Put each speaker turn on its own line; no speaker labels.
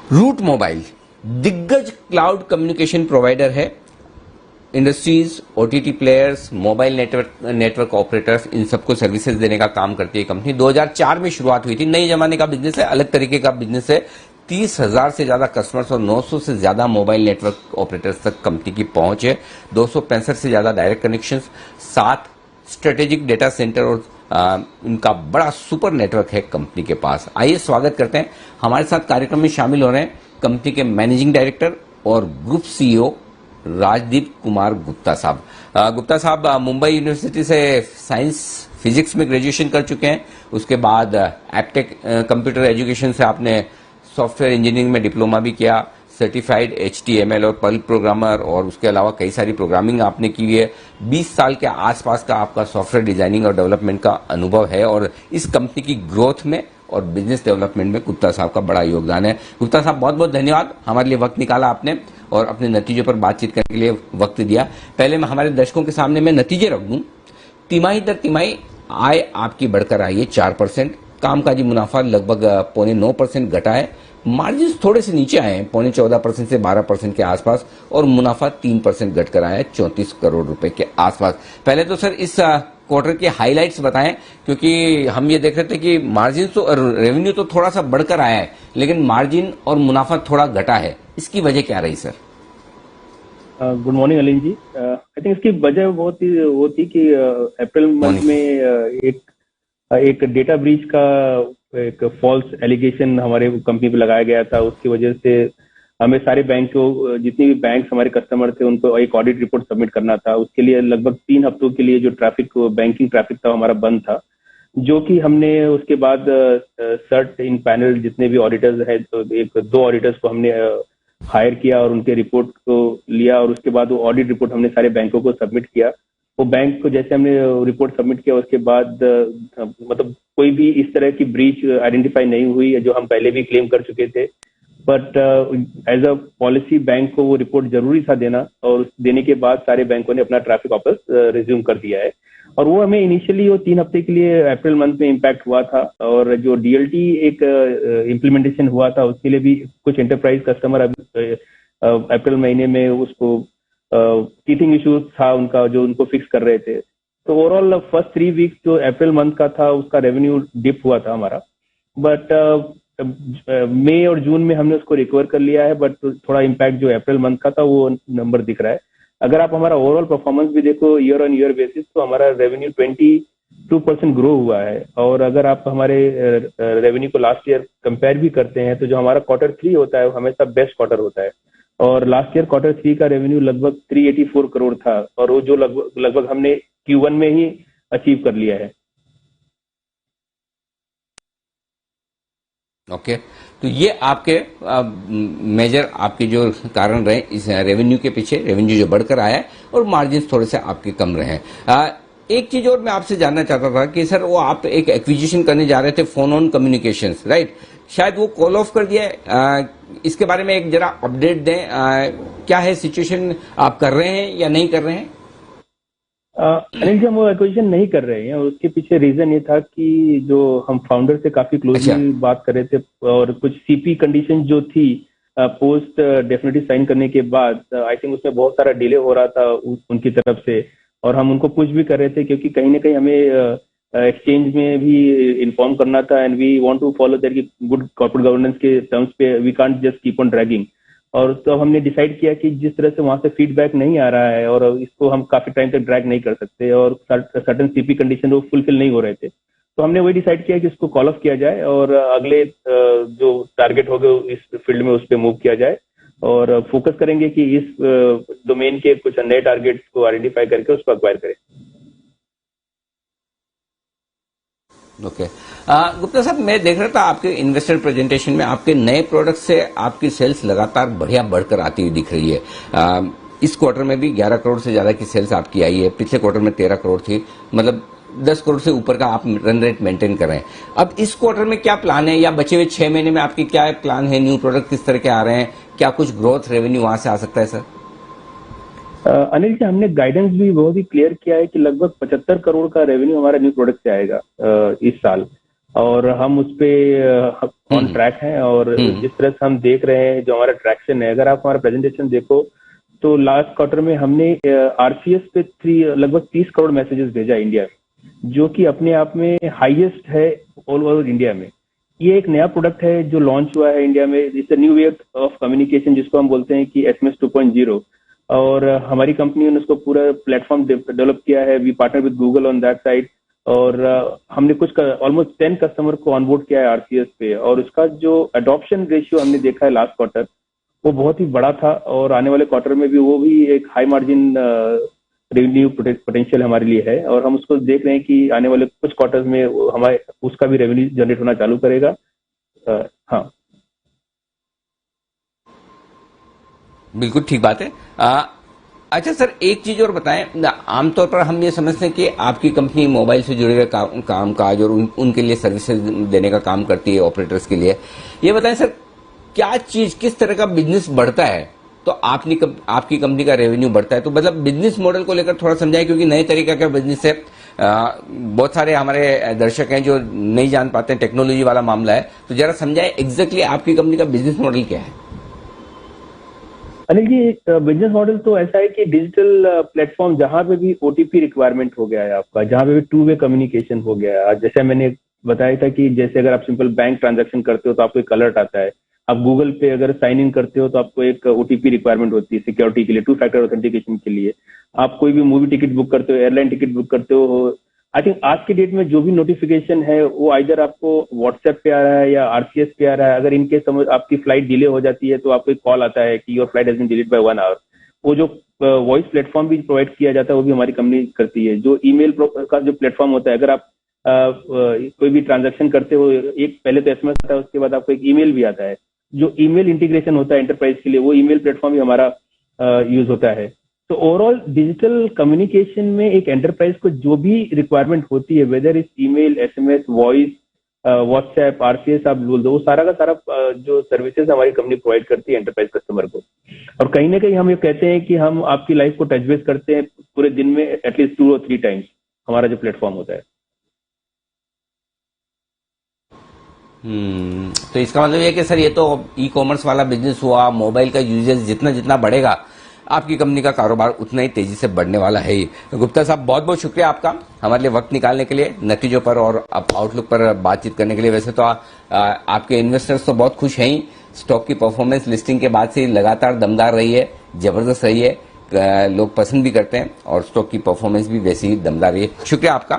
Root Mobile दिग्गज cloud communication provider है। Industries, OTT players, mobile network operators, इन सबको सर्विसेज देने का काम करती है कंपनी। 2004 में शुरुआत हुई थी। नई जमाने का बिजनेस है, अलग तरीके का बिजनेस है। 30,000 से ज्यादा कस्टमर्स और 900 से ज्यादा मोबाइल नेटवर्क ऑपरेटर्स तक कंपनी की पहुंच है। 265 से ज्यादा direct connections, 7 strategic data centre और इनका बड़ा सुपर नेटवर्क है कंपनी के पास। आइए स्वागत करते हैं। हमारे साथ कार्यक्रम में शामिल हो रहे हैं कंपनी के मैनेजिंग डायरेक्टर और ग्रुप सीईओ राजदीप कुमार गुप्ता साहब। गुप्ता साहब मुंबई यूनिवर्सिटी से साइंस फिजिक्स में ग्रेजुएशन कर चुके हैं। उसके बाद एप्टेक कंप्यूटर एजुकेशन से आपने सॉफ्टवेयर इंजीनियरिंग में डिप्लोमा भी किया, सर्टिफाइड HTML और पर्ल प्रोग्रामर, और उसके अलावा कई सारी प्रोग्रामिंग आपने की है। 20 साल के आसपास का आपका सॉफ्टवेयर डिजाइनिंग और डेवलपमेंट का अनुभव है और इस कंपनी की ग्रोथ में और बिजनेस डेवलपमेंट में गुप्ता साहब का बड़ा योगदान है। गुप्ता साहब बहुत बहुत धन्यवाद, हमारे लिए वक्त निकाला आपने और अपने नतीजों पर बातचीत करने के लिए वक्त दिया। पहले मैं हमारे दर्शकों के सामने मैं नतीजे रख दूं। तिमाही दर तिमाही आय आपकी बढ़कर आई है 4%, कामकाजी मुनाफा लगभग 9.5% घटा है, मार्जिन थोड़े से नीचे आए हैं 14.5% से 12% के आसपास, और मुनाफा 3% घटकर आया है 34 करोड़ रुपए के आसपास। पहले तो सर इस क्वार्टर के हाइलाइट्स बताएं, क्योंकि हम ये देख रहे थे कि मार्जिन तो रेवेन्यू तो थोड़ा सा बढ़कर आया है, लेकिन मार्जिन और मुनाफा थोड़ा घटा है। इसकी वजह क्या रही sir?
Good morning Alin ji. I think इसकी वजह बहुत ही वो थी कि अप्रैल मंथ में एक डेटा ब्रीच का एक फॉल्स एलिगेशन हमारे कंपनी पे लगाया गया था। उसकी वजह से हमें सारे बैंक को, जितने भी बैंक हमारे कस्टमर थे, उनको एक ऑडिट रिपोर्ट सबमिट करना था। उसके लिए लगभग 3 हफ्तों के लिए जो बैंकिंग ट्रैफिक था हमारा बंद था, जो कि हमने उसके बाद सर्ट इन पैनल जितने भी ऑडिटर्स हैं, तो 2 ऑडिटर्स को हमने हायर किया और उनके रिपोर्ट को लिया, और उसके बाद वो ऑडिट रिपोर्ट हमने सारे बैंकों को सबमिट किया। वो बैंक को जैसे हमने रिपोर्ट सबमिट किया, उसके बाद मतलब कोई भी इस तरह की ब्रीच आइडेंटिफाई नहीं हुई है, जो हम पहले भी क्लेम कर चुके थे। But as a policy bank को वो रिपोर्ट जरूरी था देना, और देने के बाद सारे बैंकों ने अपना ट्रैफिक वापस रिज्यूम कर दिया है। और वो हमें इनिशियली वो 3 हफ्ते के लिए अप्रैल मंथ में इम्पैक्ट हुआ था, और जो DLT एक इम्प्लीमेंटेशन हुआ था, उसके लिए भी कुछ एंटरप्राइज कस्टमर अप्रैल महीने में उसको टीथिंग इश्यूज था उनका, जो उनको फिक्स कर रहे थे। तो ओवरऑल फर्स्ट 3 वीक्स जो अप्रैल मंथ का था, उसका रेवेन्यू डिप हुआ था हमारा। बट मई और जून में हमने उसको रिकवर कर लिया है, बट थोड़ा इम्पैक्ट जो अप्रैल मंथ का था वो नंबर दिख रहा है। अगर आप हमारा ओवरऑल परफॉर्मेंस भी देखो ईयर ऑन ईयर बेसिस, तो हमारा रेवेन्यू 22% ग्रो हुआ है। और अगर आप हमारे रेवेन्यू को लास्ट ईयर कंपेयर भी करते हैं, तो जो हमारा Q3 होता है वो हमेशा बेस्ट क्वार्टर होता है, और लास्ट ईयर Q3 का रेवेन्यू लगभग 384 करोड़ था, और वो जो लगभग हमने Q1 में ही अचीव कर लिया है।
ओके, तो ये आपके मेजर आपके जो कारण रहे इस रेवेन्यू के पीछे, रेवेन्यू जो बढ़कर आया है और मार्जिन थोड़े से आपके कम रहे हैं। एक चीज और मैं आपसे जानना चाहता था कि सर वो आप एक एक्विजिशन करने जा रहे थे, फोन ऑन कम्युनिकेशंस, राइट? शायद वो कॉल ऑफ कर दिया है। इसके बारे में एक जरा अपडेट दें। क्या है सिचुएशन, आप कर रहे हैं या नहीं कर रहे हैं?
अनिल जी, हम वो एक्विजिशन नहीं कर रहे हैं, और उसके पीछे रीजन ये था कि जो हम फाउंडर से काफी क्लोजली बात कर रहे थे, और कुछ CP कंडीशन जो थी पोस्ट डेफिनेटली साइन करने के बाद, आई थिंक उसमें बहुत सारा डिले हो रहा था उनकी तरफ से, और हम उनको पुश भी कर रहे थे, क्योंकि कहीं ना कहीं हमें एक्सचेंज में भी इन्फॉर्म करना था, and we want to follow their की गुड कॉर्पोरेट गवर्नेंस के टर्म्स पे we can't just keep on dragging. और तो हमने डिसाइड किया कि जिस तरह से वहां से फीडबैक नहीं आ रहा है, और इसको हम काफी टाइम तक ड्रैग नहीं कर सकते, और सर्टेन CP कंडीशन वो फुलफिल नहीं हो रहे थे, तो हमने वही डिसाइड किया कि इसको कॉल ऑफ किया जाए, और अगले जो टारगेट हो गए इस फील्ड में उस पर मूव किया जाए, और फोकस करेंगे कि इस डोमेन के कुछ नए टारगेट्स को आइडेंटिफाई करके उसको अक्वायर करें।
ओके, गुप्ता साहब, मैं देख रहा था आपके इन्वेस्टर प्रेजेंटेशन में आपके नए प्रोडक्ट से आपकी सेल्स लगातार बढ़िया बढ़कर आती हुई दिख रही है। इस क्वार्टर में भी 11 करोड़ से ज्यादा की सेल्स आपकी आई है, पिछले क्वार्टर में 13 करोड़ थी, मतलब 10 करोड़ से ऊपर का आप रन रेट मेंटेन कर रहे हैं। अब इस क्वार्टर में क्या प्लान है, या बचे हुए 6 महीने में आपकी क्या प्लान है? न्यू प्रोडक्ट किस तरह के आ रहे हैं? क्या कुछ ग्रोथ रेवेन्यू वहां से आ सकता है सर?
अनिल जी, हमने गाइडेंस भी बहुत ही क्लियर किया है कि लगभग 75 करोड़ का रेवेन्यू हमारा न्यू प्रोडक्ट से आएगा इस साल। और हम उस पे ऑन ट्रैक हैं। और जिस तरह से हम देख रहे हैं जो हमारा ट्रैक्शन है, अगर आप हमारा प्रेजेंटेशन देखो तो लास्ट क्वार्टर में हमने आरसीएस पे लगभग 30 करोड़ मैसेजेस भेजा इंडिया में, जो कि अपने आप में हाईएस्ट है ऑल ओवर इंडिया में। ये एक नया प्रोडक्ट है जो लॉन्च हुआ है इंडिया में। It's a new way of communication, जिसको हम बोलते हैं कि एसएमएस 2.0। और हमारी कंपनी ने उसको पूरा प्लेटफॉर्म डेवलप किया है। We partner with Google on that side. और हमने कुछ ऑलमोस्ट 10 कस्टमर को ऑनबोर्ड किया है आरसीएस पे। और उसका जो अडॉप्शन रेशियो हमने देखा है लास्ट क्वार्टर, वो बहुत ही बड़ा था। और आने वाले क्वार्टर में भी वो भी एक हाई मार्जिन रेवेन्यू पोटेंशियल हमारे लिए है। और हम उसको देख रहे हैं कि आने वाले कुछ क्वार्टर्स में हमारे उसका भी रेवेन्यू जनरेट होना चालू करेगा। हाँ,
बिल्कुल ठीक बात है। अच्छा सर, एक चीज और बताएं। आमतौर पर हम ये समझते हैं कि आपकी कंपनी मोबाइल से जुड़े हुए काम काज और उनके लिए सर्विसेज देने का काम करती है ऑपरेटर्स के लिए। ये बताएं सर, क्या चीज, किस तरह का बिजनेस बढ़ता है तो आपकी कंपनी का रेवेन्यू बढ़ता है? तो मतलब बिजनेस मॉडल को लेकर थोड़ा समझाएं, क्योंकि नए तरीके का बिजनेस है। बहुत सारे हमारे दर्शक हैं जो नहीं जान पाते हैं, टेक्नोलॉजी वाला मामला है। तो जरा समझाएं एग्जैक्टली आपकी कंपनी का बिजनेस मॉडल क्या है।
अनिल जी, बिजनेस मॉडल तो ऐसा है कि डिजिटल प्लेटफॉर्म जहां पे भी ओटीपी रिक्वायरमेंट हो गया है आपका, जहां पे भी टू वे कम्युनिकेशन हो गया है। जैसे मैंने बताया था कि जैसे अगर आप सिंपल बैंक ट्रांजैक्शन करते हो तो आपको एक अलर्ट आता है। आप गूगल पे अगर साइन इन करते हो तो आपको एक ओटीपी रिक्वायरमेंट होती है सिक्योरिटी के लिए, 2 फैक्टर ऑथेंटिकेशन के लिए। आप कोई भी मूवी टिकट बुक करते हो, एयरलाइन टिकट बुक करते हो, आई थिंक आज के डेट में जो भी नोटिफिकेशन है वो आइदर आपको व्हाट्सएप पे आ रहा है या आरसीएस पे आ रहा है। अगर इनके समझ आपकी फ्लाइट डिले हो जाती है तो आपको एक कॉल आता है कि your flight has been delayed by 1 hour. वो जो वॉइस प्लेटफॉर्म भी प्रोवाइड किया जाता है वो भी हमारी कंपनी करती है। जो ईमेल का जो प्लेटफॉर्म होता है, अगर आप कोई भी ट्रांजेक्शन करते हो, एक पहले तो एसएमएस आता है, उसके बाद आपको एक ईमेल भी आता है। जो ईमेल इंटीग्रेशन होता है एंटरप्राइज के लिए, वो ईमेल प्लेटफॉर्म भी हमारा यूज होता है। तो ओवरऑल डिजिटल कम्युनिकेशन में एक एंटरप्राइज को जो भी रिक्वायरमेंट होती है, whether is email, SMS, voice, WhatsApp, RCS आप बोल दो, वो सारा का सारा जो सर्विसेज हमारी कंपनी प्रोवाइड करती है एंटरप्राइज कस्टमर को। और कहीं ना कहीं हम ये कहते हैं कि हम आपकी लाइफ को टच बेस करते हैं पूरे दिन में एटलीस्ट 2 और 3 टाइम्स, हमारा जो प्लेटफॉर्म होता है।
तो इसका मतलब ये है कि सर ये तो ई कॉमर्स वाला बिजनेस हुआ। मोबाइल का यूजेज जितना जितना बढ़ेगा आपकी कंपनी का कारोबार उतना ही तेजी से बढ़ने वाला है ही। गुप्ता साहब, बहुत बहुत शुक्रिया आपका हमारे लिए वक्त निकालने के लिए, नतीजों पर और आउटलुक पर बातचीत करने के लिए। वैसे तो आपके इन्वेस्टर्स तो बहुत खुश हैं ही। स्टॉक की परफॉर्मेंस लिस्टिंग के बाद से लगातार दमदार रही है, जबरदस्त रही है। लोग पसंद भी करते हैं और स्टॉक की परफॉर्मेंस भी वैसी ही दमदार रही है। शुक्रिया आपका।